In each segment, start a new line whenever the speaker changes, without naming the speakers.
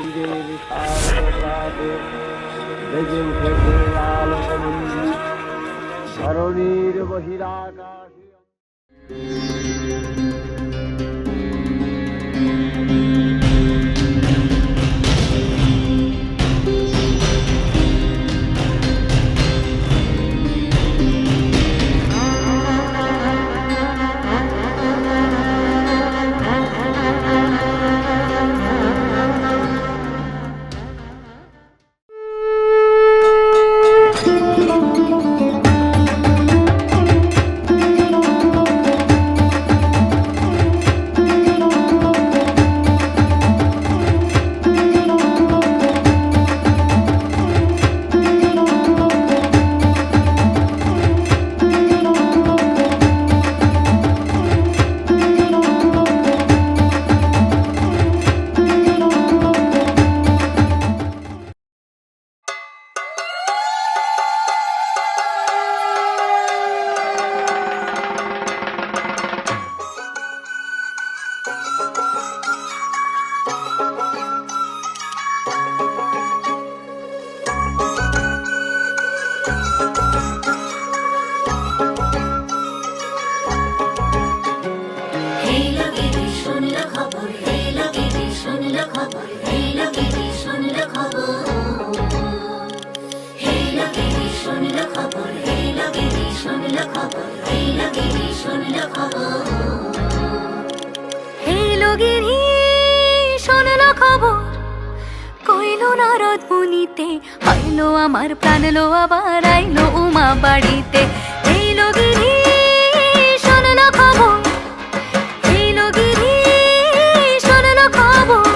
তীরের সারপ্রাতে বেজে উঠেছে আলোকমঞ্জি ধরণীর বহিরাকাশে।
নারদ মুনিতে আইলো আমার প্রাণ লো আবার আইলো উমা বাড়িতে। এইলো গিরি শোনলো খবর, এইলো গিরি শোনলো খবর,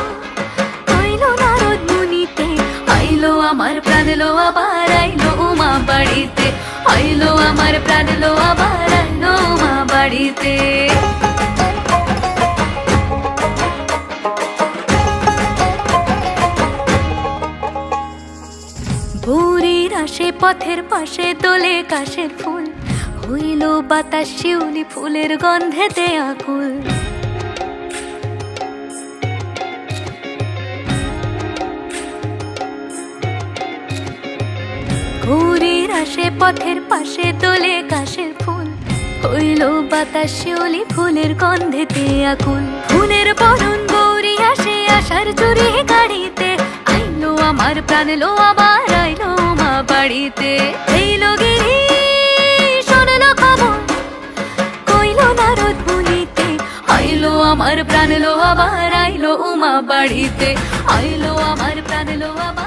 আইলো নারদ মুনিতে আইলো আমার প্রাণ লো আবার আইলো উমা বাড়িতে, আইলো আমার প্রাণ লো আবার আইলো উমা বাড়িতে। ভোরের আসে পথের পাশে দোলে কাশের ফুল, হইল বাতাস শিউলি ফুলের গন্ধেতে আকুল। ভোরের আসে পথের পাশে দোলে কাশের ফুল, হইল বাতাস শিউলি ফুলের গন্ধেতে আকুল। ফুলের বরণ গৌরী আসে আশার চুরি গাড়িতে, আইলো আমার প্রাণ লো আবার আইলো মা বাড়িতে। এইলো গিরি শোনলো খবর, কইলো নারদ মুনিতে আইলো আমার প্রাণ লো আবার আইলো উমা বাড়িতে, আইলো আমার প্রাণ লো আবার।